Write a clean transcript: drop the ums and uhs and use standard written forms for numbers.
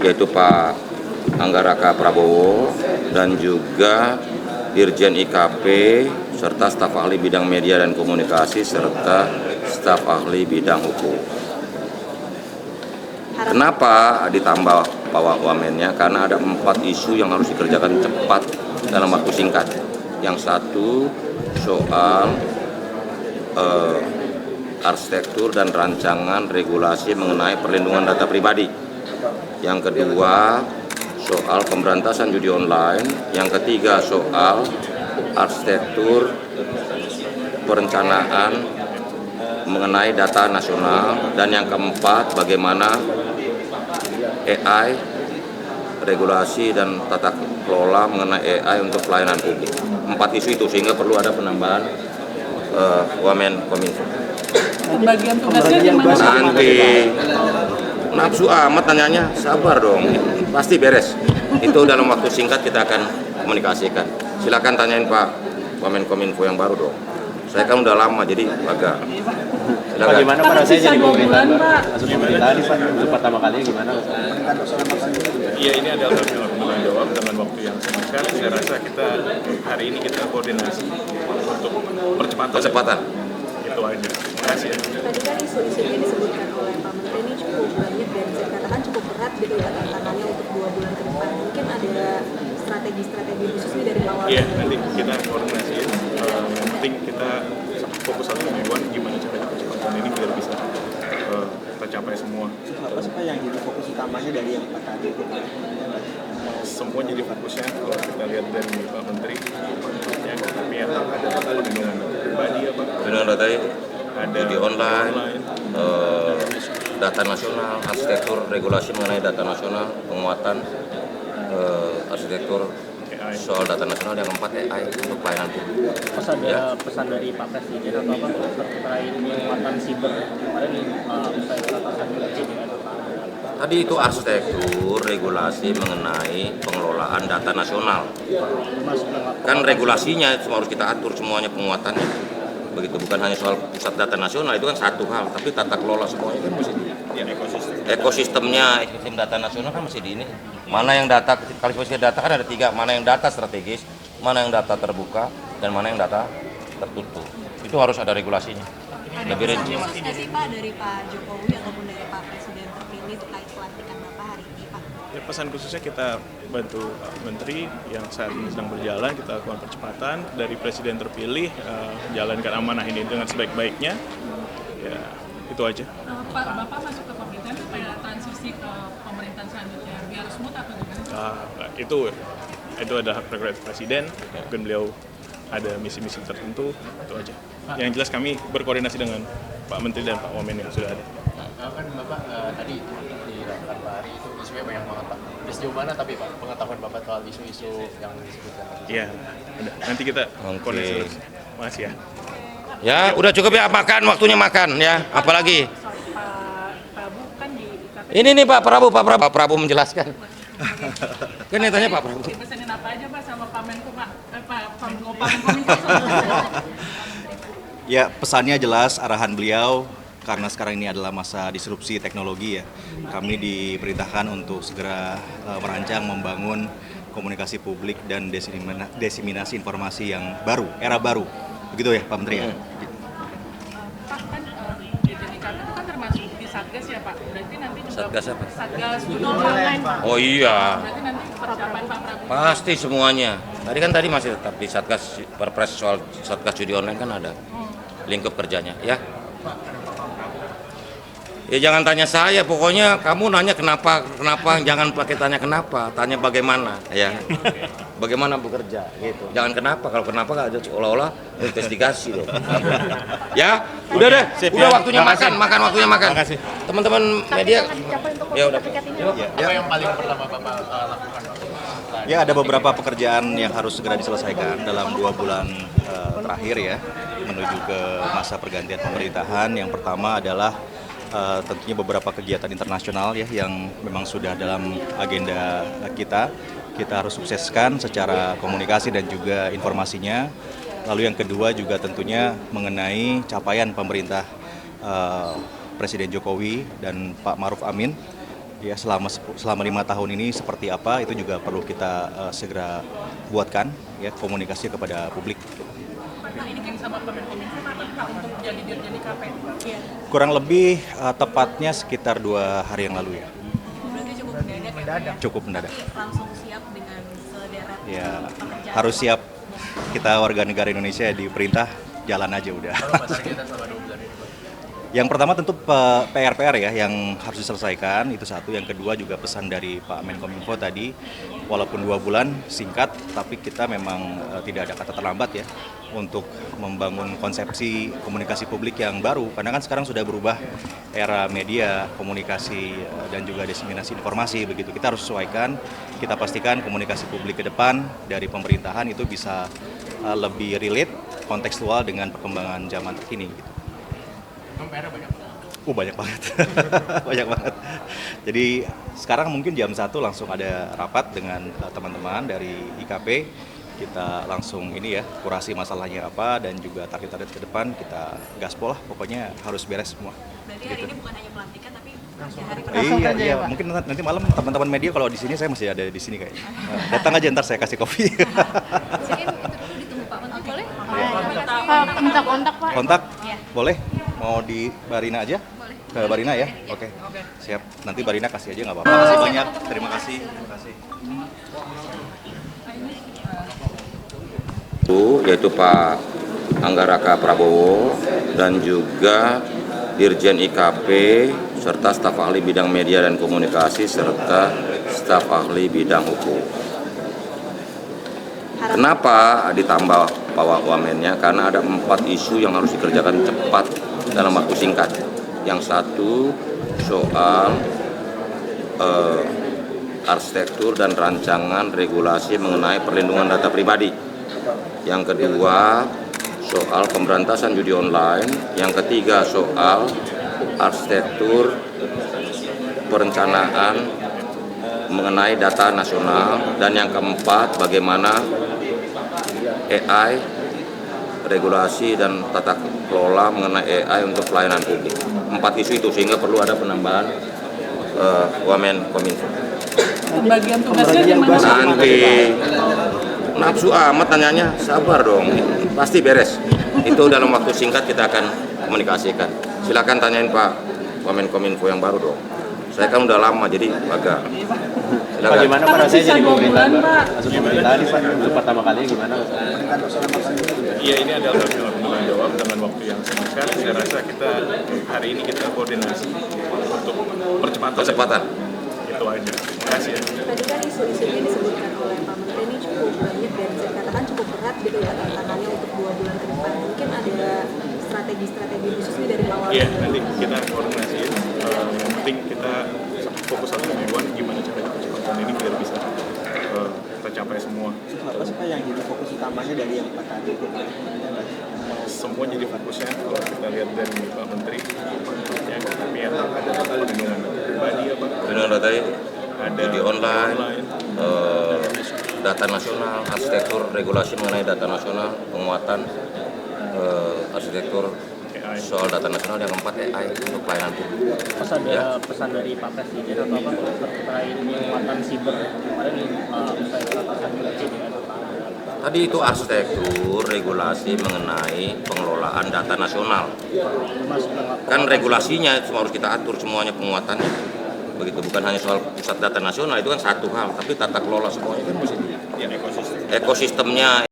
yaitu Pak Anggaraka Prabowo dan juga Dirjen IKP serta staf ahli bidang media dan komunikasi serta staf ahli bidang hukum. Kenapa ditambah Pak Wamennya? Karena ada 4 isu yang harus dikerjakan cepat dalam waktu singkat. Yang satu soal arsitektur dan rancangan regulasi mengenai perlindungan data pribadi. Yang kedua soal pemberantasan judi online. Yang ketiga soal arsitektur perencanaan mengenai data nasional, dan yang keempat bagaimana AI, regulasi dan tata kelola mengenai AI untuk pelayanan publik. 4 isu itu sehingga perlu ada penambahan Wamen Kominfo. Pembagian tugasnya gimana? Nanti nafsu amat tanyanya, sabar dong, pasti beres. Itu dalam waktu singkat kita akan komunikasikan. Silakan tanyain Pak Wamen Kominfo yang baru dong. Saya kan udah lama jadi agak. Bagaimana Pak rasanya jadi pemerintahan Pak? Masuk pemerintahan nih Pak, untuk pertama kali gimana? Iya, ini adalah tanggung jawab dengan waktu yang singkat. Saya rasa hari ini kita koordinasi untuk percepatan. Itu aja. Terima kasih ya. Tadi kan isu-isunya disebutkan oleh Pak Menteri ini cukup banyak dan bisa dikatakan cukup berat gitu ya tantangannya untuk 2 bulan ke depan. Mungkin ada strategi khusus nih dari awal. Iya, nanti kita koordinasiin. Yang penting kita fokus satu tujuan, gimana caranya percepatan ini biar bisa tercapai semua. Apa sih Pak yang jadi fokus utamanya dari yang Pak tadi? Semua jadi fokusnya kalau kita lihat dari Pak Menteri, ya, tapi ya ada perlindungan pribadi ya Pak. Perlindungan data Ada judi online, data nasional, arsitektur regulasi mengenai data nasional, penguatan arsitektur soal data nasional, yang keempat AI untuk pelayanan publik. Pas ada pesan dari Pak Presiden atau apa terkait penguatan siber kemarin usai peratasan CDN. Tadi itu arsitektur regulasi mengenai pengelolaan data nasional. Kan regulasinya semua harus kita atur semuanya, penguatannya. Begitu, bukan hanya soal pusat data nasional, itu kan satu hal, tapi tata kelola semuanya kan mesti ekosistemnya, ekosistem data nasional kan mesti di ini. Mana yang data, klasifikasi data kan ada 3, mana yang data strategis, mana yang data terbuka, dan mana yang data tertutup. Itu harus ada regulasinya. Lebih rinci. Ada sih Pak dari Pak Jokowi ataupun dari Pak Presiden terpilih terkait pelantikan Bapak hari ini Pak? Ya, pesan khususnya kita bantu Pak Menteri yang saat ini sedang berjalan, kita lakukan percepatan dari Presiden terpilih, jalankan amanah ini dengan sebaik-baiknya. Ya, itu aja. Pak, Bapak masuk ke pemerintahan supaya transisi ke pemerintahan selanjutnya biar smooth atau gimana? Itu ada hak prerogatif Presiden, mungkin beliau ada misi-misi tertentu, itu aja. Yang jelas kami berkoordinasi dengan Pak Menteri dan Pak Wamen yang sudah ada. Kan Bapak tadi di rapat Pak Hari itu isunya banyak banget Pak. Sejauh mana tapi Pak pengetahuan Bapak soal isu-isu yang disebutkan? Iya, udah. Nanti kita koordinasi terus. Makasih ya. Ya, udah cukup ya, makan, waktunya makan ya. Apalagi? Pak Prabu kan di IKP. Ini nih Pak Prabu menjelaskan. Kan yang tanya Pak Prabu. Dipesanin apa aja Pak sama Pak Menko Pak? Pak Menko. Ya, pesannya jelas arahan beliau karena sekarang ini adalah masa disrupsi teknologi ya. Kami diperintahkan untuk segera merancang, membangun komunikasi publik dan diseminasi informasi yang baru, era baru. Begitu ya Pak Menteri ya? Pak kan Dirjen IKP itu kan termasuk di Satgas ya Pak? Berarti nanti juga Satgas apa? Satgas judi online Pak. Oh iya, Berarti nanti persiapan Pak Prabowo. pasti semuanya. Tadi masih tetap di Satgas, perpres soal Satgas judi online kan ada lingkup kerjanya ya. Ya jangan tanya saya, pokoknya kamu nanya kenapa, jangan pakai tanya kenapa, tanya bagaimana ya. Bagaimana bekerja gitu. Jangan kenapa, kalau kenapa nggak ada seolah-olah investigasi loh. Ya, udah deh, udah waktunya makan waktunya makan. Teman-teman media. Ya udah. Apa yang paling pertama Bapak lakukan Pak? Ya, ada beberapa pekerjaan yang harus segera diselesaikan dalam 2 bulan terakhir ya, menuju ke masa pergantian pemerintahan. Yang pertama adalah tentunya beberapa kegiatan internasional ya yang memang sudah dalam agenda kita harus sukseskan secara komunikasi dan juga informasinya. Lalu yang kedua juga tentunya mengenai capaian pemerintah Presiden Jokowi dan Pak Maruf Amin ya selama 5 tahun ini seperti apa itu juga perlu kita segera buatkan ya komunikasi kepada publik. Pak, ini kan sama Kemenkominfo matang Pak untuk jadi dirjen IKP. Iya. Kurang lebih tepatnya sekitar 2 hari yang lalu ya. Berarti cukup mendadak ya? Cukup mendadak. Tapi langsung siap dengan sederet Ya pekerjaan. harus siap, kita warga negara Indonesia diperintah jalan aja udah. Kalau Pak targetnya selama 2 bulan ini, Pak. Yang pertama tentu PR ya yang harus diselesaikan, itu satu. Yang kedua juga pesan dari Pak Menkominfo tadi, walaupun 2 bulan singkat, tapi kita memang tidak ada kata terlambat ya untuk membangun konsepsi komunikasi publik yang baru. Karena kan sekarang sudah berubah era media, komunikasi dan juga diseminasi informasi begitu. Kita harus sesuaikan, kita pastikan komunikasi publik ke depan dari pemerintahan itu bisa lebih relate, kontekstual dengan perkembangan zaman terkini. Gitu. PR banyak. Banyak banget, banyak banget. Jadi sekarang mungkin jam 1 langsung ada rapat dengan teman-teman dari IKP. Kita langsung ini ya, kurasi masalahnya apa dan juga target-target ke depan kita gaspol lah. Pokoknya harus beres semua. Berarti hari ini bukan hanya pelantikan tapi hari Iya, mungkin nanti malam teman-teman media kalau di sini saya masih ada di sini kayaknya. Datang aja ntar saya kasih kopi. Mungkin itu dulu ditunggu Pak Menteri. Boleh? Minta kontak Pak. Kontak? Iya. Boleh? Mau di Barina aja? Boleh. Ke Barina ya? Oke. Siap. Nanti Barina kasih aja nggak apa-apa. Terima kasih banyak. Terima kasih. Yaitu Pak Anggaraka Prabowo dan juga Dirjen IKP serta staf ahli bidang media dan komunikasi serta staf ahli bidang hukum. Kenapa ditambah Pak Wamennya? Karena ada 4 isu yang harus dikerjakan cepat dalam waktu singkat. Yang satu soal arsitektur dan rancangan regulasi mengenai perlindungan data pribadi. Yang kedua soal pemberantasan judi online. Yang ketiga soal arsitektur perencanaan mengenai data nasional. Dan yang keempat bagaimana AI, regulasi dan tata kelola mengenai AI untuk pelayanan publik. 4 isu itu sehingga perlu ada penambahan Wamenkominfo. Pembagian tugasnya gimana? Nanti nafsu amat tanyanya, sabar dong, pasti beres. Itu dalam waktu singkat kita akan komunikasikan. Silakan tanyain Pak Wamenkominfo yang baru dong. Saya kan udah lama jadi agak. Silakan. Bagaimana Pak rasanya Sisa jadi 2 bulan, Pak. Masuk pemerintahan nih Pak, untuk pertama kali gimana? Iya, ini adalah tanggung jawab dengan waktu yang singkat. Saya rasa kita hari ini kita koordinasi untuk percepatan. Itu aja. Terima kasih ya. Tadi kan isu-isu yang disebutkan oleh Pak Menteri ini cukup banyak dan saya katakan cukup berat gitu ya tantangannya untuk 2 bulan ke depan. Mungkin ada strategi khusus nih dari awal. Iya, nanti kita koordinasiin. Yang penting kita fokus satu tujuan, gimana caranya percepatan ini biar bisa kita capai semua. Apa sih Pak yang jadi fokus utamanya dari yang Pak tadi? Semua jadi fokusnya kalau kita lihat dari Pak Menteri, ya, tapi yang ada perlindungan pribadi apa? Perlindungan data Ada judi online, data nasional, arsitektur regulasi mengenai data nasional, penguatan arsitektur soal data nasional. Yang keempat AI untuk pelayanan publik. Terus ada pesan dari Pak Presiden atau apa terkait penguatan siber kemarin usai peratasan Presiden? Tadi itu arsitektur regulasi mengenai pengelolaan data nasional. Kan regulasinya semua harus kita atur semuanya penguatannya. Begitu, bukan hanya soal pusat data nasional itu kan satu hal, tapi tata kelola semuanya kan mesti ekosistemnya